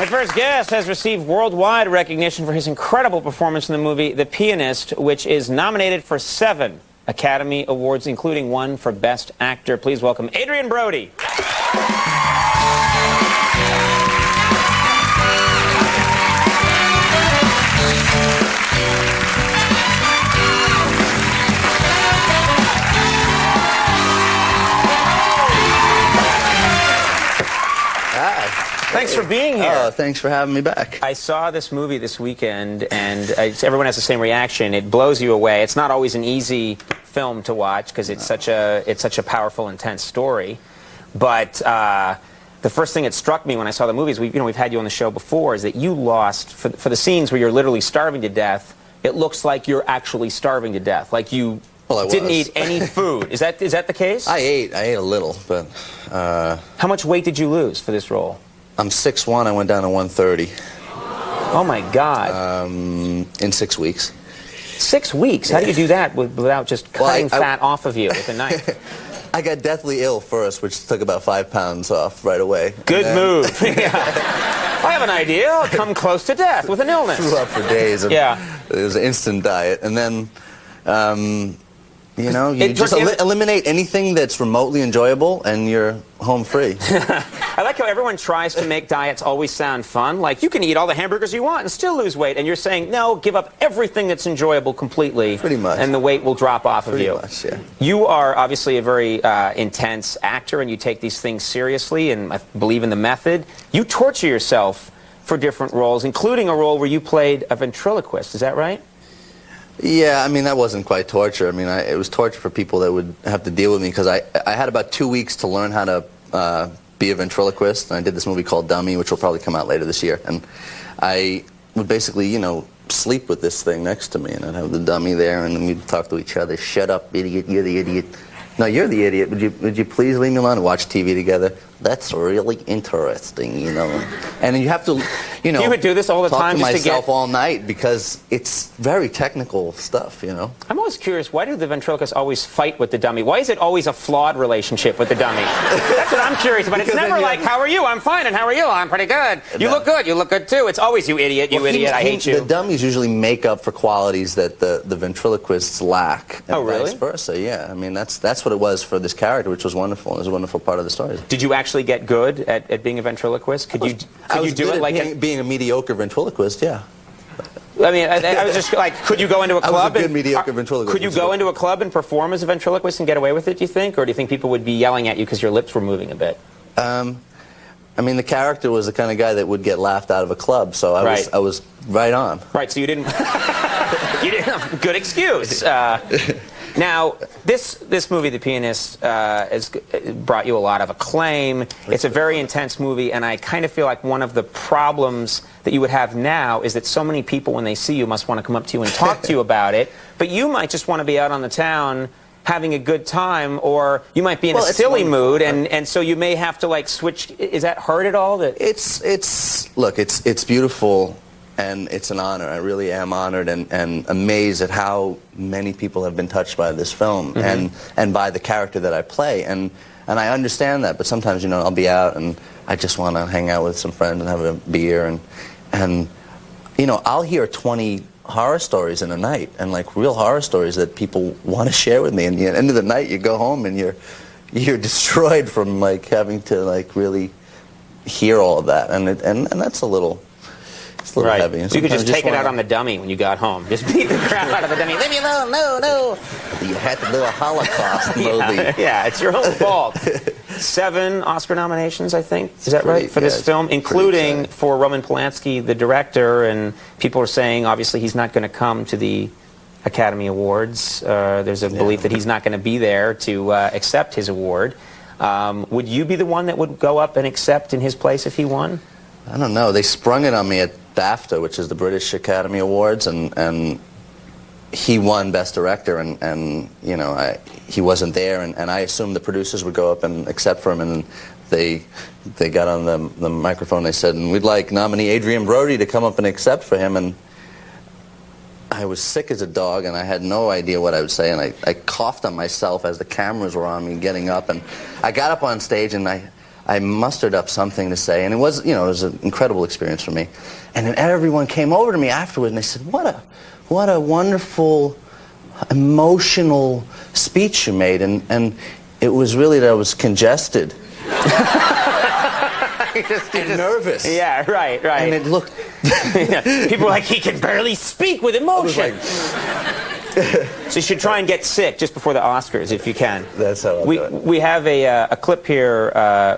My first guest has received worldwide recognition for his incredible performance in the movie The Pianist, which is nominated for 7 Academy Awards, including one for Best Actor. Please welcome Adrien Brody. Thanks for being here. Oh, thanks for having me back. I saw this movie this weekend, and everyone has the same reaction. It blows you away. It's not always an easy film to watch because it's such a powerful, intense story. But the first thing that struck me when I saw the movie is we've had you on the show before, is that you lost for the scenes where you're literally starving to death. It looks like you're actually starving to death, like you didn't eat any food. Is that the case? I ate a little, but how much weight did you lose for this role? I'm 6'1". I went down to 130. Oh my God! In 6 weeks. 6 weeks? How do you do that without just cutting fat off of you with a knife? I got deathly ill first, which took about 5 pounds off right away. Good move. Yeah. I have an idea. I'll come close to death with an illness. Threw up for days. And yeah. It was an instant diet, and then. You know, you just eliminate anything that's remotely enjoyable, and you're home free. I like how everyone tries to make diets always sound fun. Like, you can eat all the hamburgers you want and still lose weight. And you're saying, no, give up everything that's enjoyable completely. Pretty much. And the weight will drop off of you. Pretty much, yeah. You are obviously a very intense actor, and you take these things seriously, and I believe in the method. You torture yourself for different roles, including a role where you played a ventriloquist. Is that right? Yeah, I mean, that wasn't quite torture. I mean, it was torture for people that would have to deal with me, because I had about 2 weeks to learn how to be a ventriloquist, and I did this movie called Dummy, which will probably come out later this year, and I would basically, you know, sleep with this thing next to me, and I'd have the dummy there, and then we'd talk to each other. Shut up, idiot, you're the idiot. No, you're the idiot. Would you please leave me alone and watch TV together? That's really interesting, you know. And you have to, you know, you would do this all the time talk to just myself all night, because it's very technical stuff, you know. I'm always curious, why do the ventriloquists always fight with the dummy? Why is it always a flawed relationship with the dummy? That's what I'm curious about. It's never like, how are you? I'm fine, and how are you? I'm pretty good. You look good. You look good too. It's always, you idiot, you idiot, I hate you. The dummies usually make up for qualities that the ventriloquists lack. And oh, really? Vice versa, yeah. I mean, that's what it was for this character, which was wonderful. It was a wonderful part of the story. Did you actually get good at being a ventriloquist? Could you do it like being a mediocre ventriloquist? Yeah. I mean, I was just like, could you go into a club? I was a good mediocre ventriloquist. Could you go into a club and perform as a ventriloquist and get away with it, do you think? Or do you think people would be yelling at you because your lips were moving a bit? I mean, the character was the kind of guy that would get laughed out of a club, so I was right on. Right, so you didn't... you didn't... Good excuse. Now, this movie, The Pianist, has brought you a lot of acclaim. It's a very intense movie, and I kind of feel like one of the problems that you would have now is that so many people, when they see you, must want to come up to you and talk to you about it. But you might just want to be out on the town having a good time, or you might be in a silly mood, and so you may have to, like, switch. Is that hard at all? Look, it's beautiful. And it's an honor. I really am honored and amazed at how many people have been touched by this film, and by the character that I play. And I understand that, but sometimes, you know, I'll be out and I just want to hang out with some friends and have a beer, and you know, I'll hear 20 horror stories in a night, and like real horror stories that people want to share with me. And at the end of the night, you go home and you're destroyed from like having to like really hear all of that, and that's a little. It's a little heavy. You could just take it out on the dummy when you got home. Just beat the crap out of the dummy. Leave me alone. No. You had to do a Holocaust movie. Yeah, it's your own fault. 7 Oscar nominations, I think. Is that right? For this film, including for Roman Polanski, the director, and people are saying, obviously, he's not going to come to the Academy Awards. There's a belief that he's not going to be there to accept his award. Would you be the one that would go up and accept in his place if he won? I don't know. They sprung it on me at BAFTA, which is the British Academy Awards, and he won Best Director, and you know, he wasn't there, and I assumed the producers would go up and accept for him, and they got on the microphone, they said, and we'd like nominee Adrien Brody to come up and accept for him, and I was sick as a dog, and I had no idea what I would say, and I coughed on myself as the cameras were on me getting up, and I got up on stage, and I I mustered up something to say, and it was, it was an incredible experience for me. And then everyone came over to me afterwards, and they said, what a wonderful, emotional speech you made. And it was really that I was congested. And nervous. Yeah, right. And it looked... People were like, he can barely speak with emotion. So you should try and get sick just before the Oscars if you can. That's how I'll do it. We have a clip here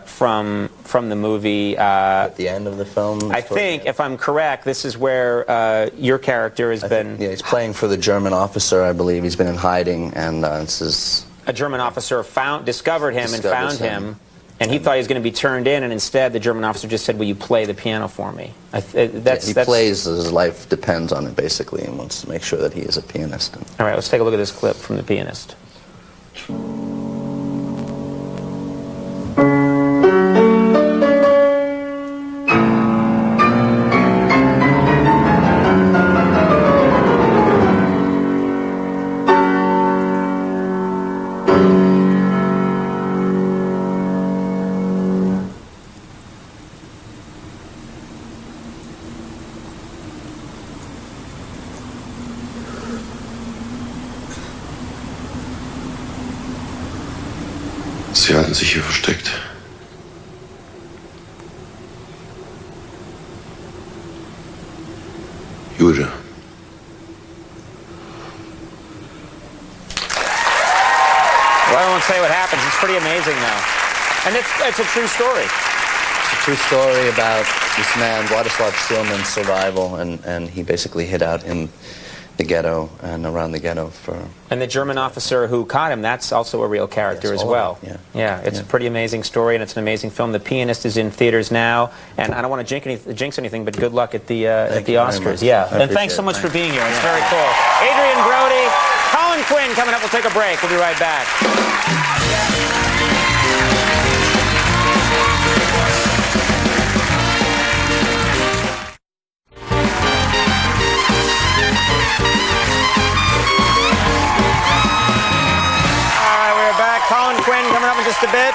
from the movie. At the end of the film? I think, if I'm correct, this is where your character has been... Yeah, he's playing for the German officer, I believe. He's been in hiding, and this is... A German officer discovered him and found him. And he thought he was going to be turned in, and instead the German officer just said, will you play the piano for me? He plays, his life depends on it, basically, and wants to make sure that he is a pianist. All right, let's take a look at this clip from The Pianist. Sie hatten sich hier versteckt. Jude. Well, I won't say what happens. It's pretty amazing, though. And it's a true story. It's a true story about this man, Władysław Szylman's survival, and he basically hid out in the ghetto and around the ghetto for... And the German officer who caught him, that's also a real character as well. Yeah, it's a pretty amazing story, and it's an amazing film. The Pianist is in theaters now, and I don't want to jinx anything, but good luck at the Oscars. Yeah, and thanks so much for being here. It's very cool. Adrien, Brody, Colin Quinn coming up. We'll take a break. We'll be right back. Colin Quinn coming up in just a bit.